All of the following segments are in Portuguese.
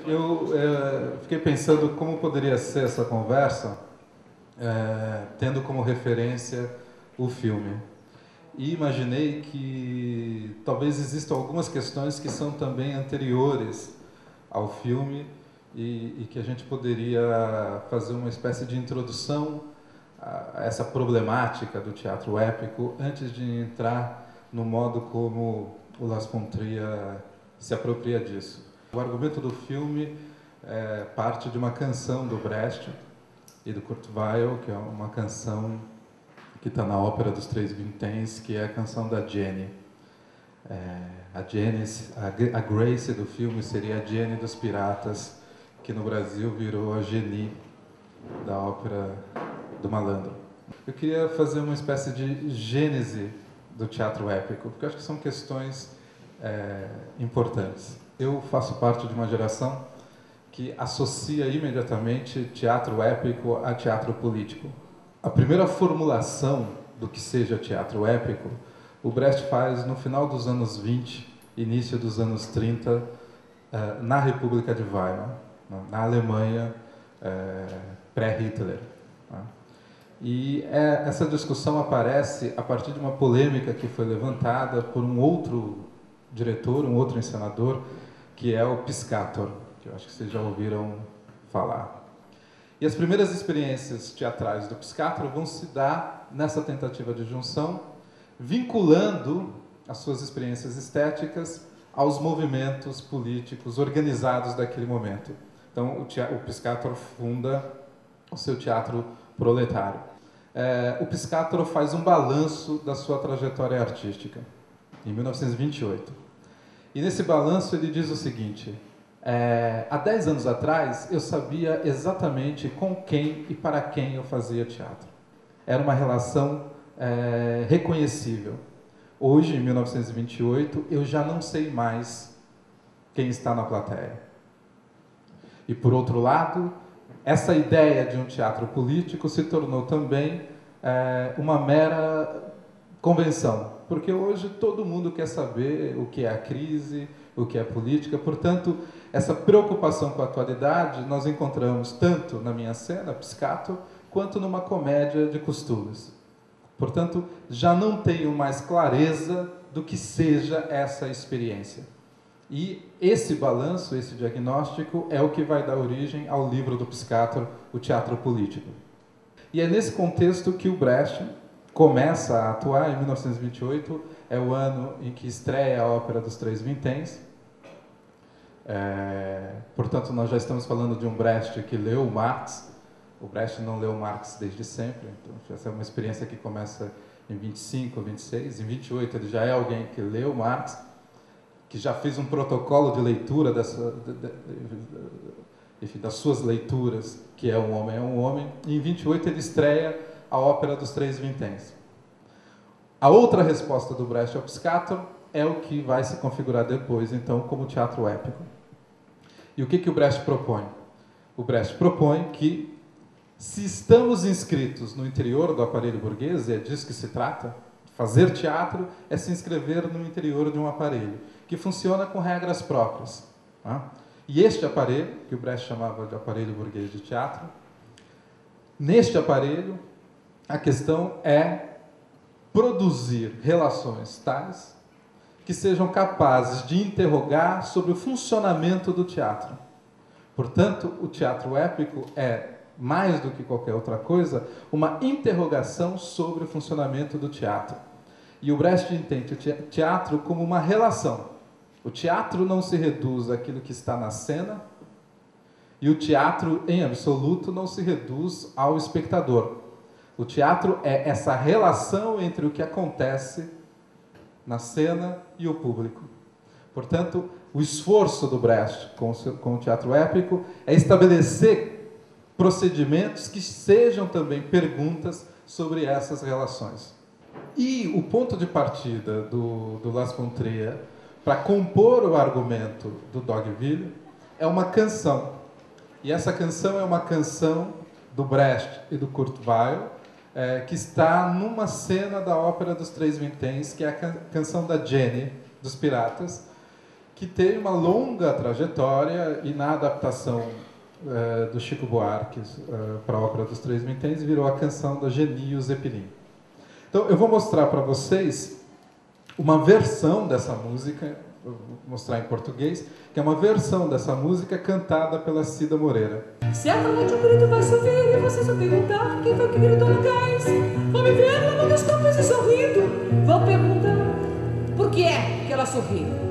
Eu fiquei pensando como poderia ser essa conversa, tendo como referência o filme. E imaginei que talvez existam algumas questões que são também anteriores ao filme e que a gente poderia fazer uma espécie de introdução a essa problemática do teatro épico antes de entrar no modo como o Lars von Trier se apropria disso. O argumento do filme parte de uma canção do Brecht e do Kurt Weill, que é uma canção que está na Ópera dos Três Vinténs, que é a canção da Jenny. A Grace do filme seria a Jenny dos Piratas, que no Brasil virou a Genie da Ópera do Malandro. Eu queria fazer uma espécie de gênese do teatro épico, porque eu acho que são questões importantes. Eu faço parte de uma geração que associa imediatamente teatro épico a teatro político. A primeira formulação do que seja teatro épico, o Brecht faz no final dos anos 20, início dos anos 30, na República de Weimar, na Alemanha pré-Hitler. E essa discussão aparece a partir de uma polêmica que foi levantada por um outro diretor, um outro encenador, que é o Piscator, que eu acho que vocês já ouviram falar. E as primeiras experiências teatrais do Piscator vão se dar nessa tentativa de junção, vinculando as suas experiências estéticas aos movimentos políticos organizados daquele momento. Então, o Piscator funda o seu teatro proletário. O Piscator faz um balanço da sua trajetória artística, em 1928. E nesse balanço ele diz o seguinte: há 10 anos atrás eu sabia exatamente com quem e para quem eu fazia teatro. Era uma relação reconhecível. Hoje, em 1928, eu já não sei mais quem está na plateia. E, por outro lado, essa ideia de um teatro político se tornou também uma mera convenção, porque hoje todo mundo quer saber o que é a crise, o que é política. Portanto, essa preocupação com a atualidade nós encontramos tanto na minha cena, Piscator, quanto numa comédia de costumes. Portanto, já não tenho mais clareza do que seja essa experiência. E esse balanço, esse diagnóstico, é o que vai dar origem ao livro do Piscator, O Teatro Político. E é nesse contexto que o Brecht começa a atuar. Em 1928, é o ano em que estreia a Ópera dos Três Vinténs. Portanto, nós já estamos falando de um Brecht que leu Marx. O Brecht não leu Marx desde sempre, então essa é uma experiência que começa em 25, 26. Em 28, ele já é alguém que leu Marx, que já fez um protocolo de leitura das suas leituras, que é um homem, e em 28 ele estreia a Ópera dos Três Vinténs. A outra resposta do Brecht ao Piscator é o que vai se configurar depois, então, como teatro épico. E o que o Brecht propõe? O Brecht propõe que, se estamos inscritos no interior do aparelho burguês, e é disso que se trata, fazer teatro é se inscrever no interior de um aparelho, que funciona com regras próprias. E este aparelho, que o Brecht chamava de aparelho burguês de teatro, neste aparelho, a questão é produzir relações tais que sejam capazes de interrogar sobre o funcionamento do teatro. Portanto, o teatro épico é, mais do que qualquer outra coisa, uma interrogação sobre o funcionamento do teatro. E o Brecht entende o teatro como uma relação. O teatro não se reduz àquilo que está na cena, e o teatro, em absoluto, não se reduz ao espectador. O teatro é essa relação entre o que acontece na cena e o público. Portanto, o esforço do Brecht com o teatro épico é estabelecer procedimentos que sejam também perguntas sobre essas relações. E o ponto de partida do Lars von Trier para compor o argumento do Dogville é uma canção. E essa canção é uma canção do Brecht e do Kurt Weill, que está numa cena da Ópera dos Três Vinténs, que é a canção da Jenny, dos Piratas, que tem uma longa trajetória e na adaptação do Chico Buarque para a ópera dos Três Vinténs virou a canção da Geni e o Zeppelin. Então eu vou mostrar para vocês uma versão dessa música, vou mostrar em português, que é uma versão dessa música cantada pela Cida Moreira. Certamente um grito vai se ouvir e vocês vão perguntar quem foi que gritou no cais. Vão me ver lavando as copas e sorrindo. Vão perguntar por que é que ela sorriu.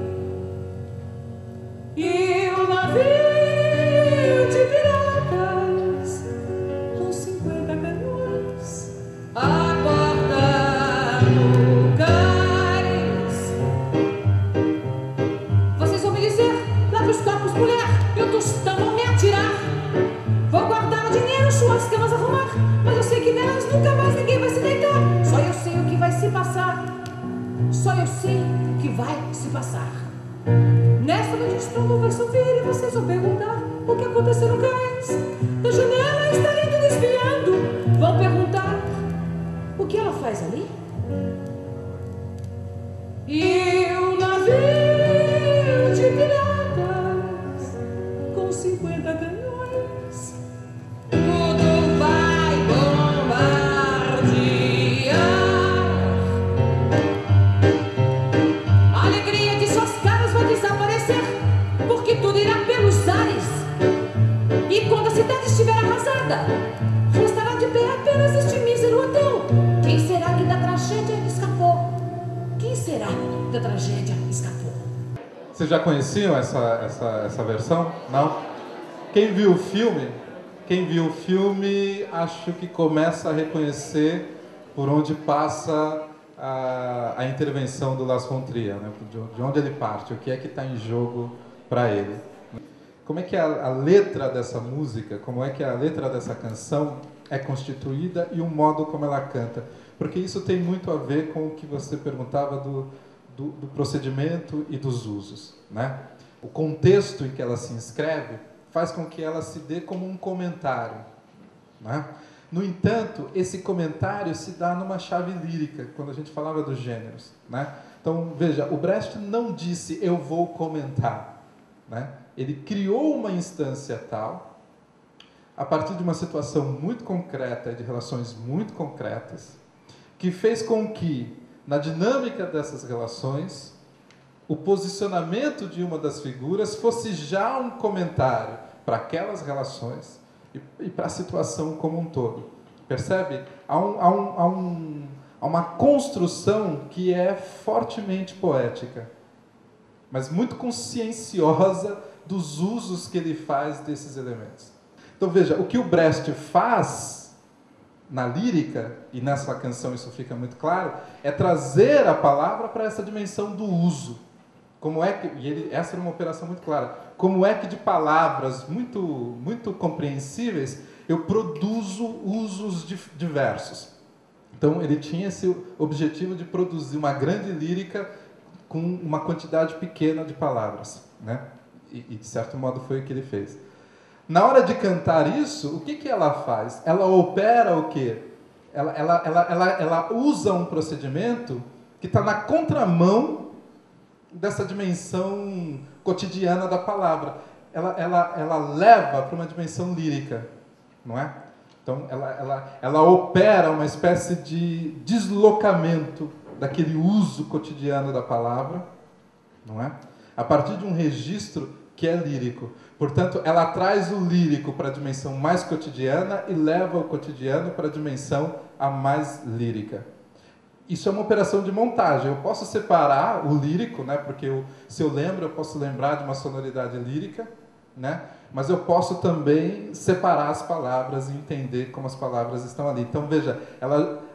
E o navio de piratas com 50 canhões aguarda no cais. Vocês vão me dizer, lave os copos, mulher, eu tostão vou me atirar. Vou guardar o dinheiro, suas camas arrumar, mas eu sei que nelas nunca mais ninguém vai se deitar. Só eu sei o que vai se passar. Só eu sei o que vai se passar. Nessa noite de estrondo vai se ouvir e vocês vão perguntar o que aconteceu no cais. Da janela está tudo espiando. Vão perguntar o que ela faz ali. E o navio de piratas com 50 canhões tudo vai bombardear. A alegria de suas caras vai desaparecer, porque tudo irá pelos ares. E quando a cidade estiver arrasada, restará de pé apenas este mísero hotel. Quem será que da tragédia escapou? Quem será que da tragédia escapou? Vocês já conheciam essa versão? Não? Quem viu o filme, acho que começa a reconhecer por onde passa a intervenção do Lars von Trier, né? De onde ele parte, o que é que está em jogo para ele. Como é que a letra dessa música, como é que a letra dessa canção é constituída e o modo como ela canta. Porque isso tem muito a ver com o que você perguntava do procedimento e dos usos, né? O contexto em que ela se inscreve faz com que ela se dê como um comentário, né? No entanto, esse comentário se dá numa chave lírica, quando a gente falava dos gêneros, né? Então, veja, o Brecht não disse eu vou comentar, né? Ele criou uma instância tal, a partir de uma situação muito concreta, de relações muito concretas, que fez com que, na dinâmica dessas relações, o posicionamento de uma das figuras fosse já um comentário para aquelas relações e para a situação como um todo. Percebe? Há uma construção que é fortemente poética, mas muito conscienciosa dos usos que ele faz desses elementos. Então veja, o que o Brecht faz na lírica, e nessa canção isso fica muito claro, é trazer a palavra para essa dimensão do uso. Como é que, essa era uma operação muito clara, como é que de palavras muito compreensíveis eu produzo usos diversos. Então ele tinha esse objetivo de produzir uma grande lírica com uma quantidade pequena de palavras, né? E de certo modo foi o que ele fez. Na hora de cantar isso, o que ela faz? Ela opera o quê? Ela usa um procedimento que está na contramão dessa dimensão cotidiana da palavra. Ela leva para uma dimensão lírica, não é? Então, ela opera uma espécie de deslocamento daquele uso cotidiano da palavra, não é? A partir de um registro que é lírico. Portanto, ela traz o lírico para a dimensão mais cotidiana e leva o cotidiano para a dimensão a mais lírica. Isso é uma operação de montagem. Eu posso separar o lírico, né? Porque se eu lembro, eu posso lembrar de uma sonoridade lírica, né? Mas eu posso também separar as palavras e entender como as palavras estão ali. Então, veja,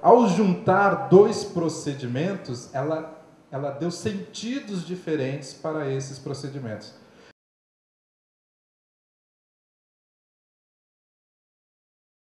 ao juntar dois procedimentos, ela deu sentidos diferentes para esses procedimentos.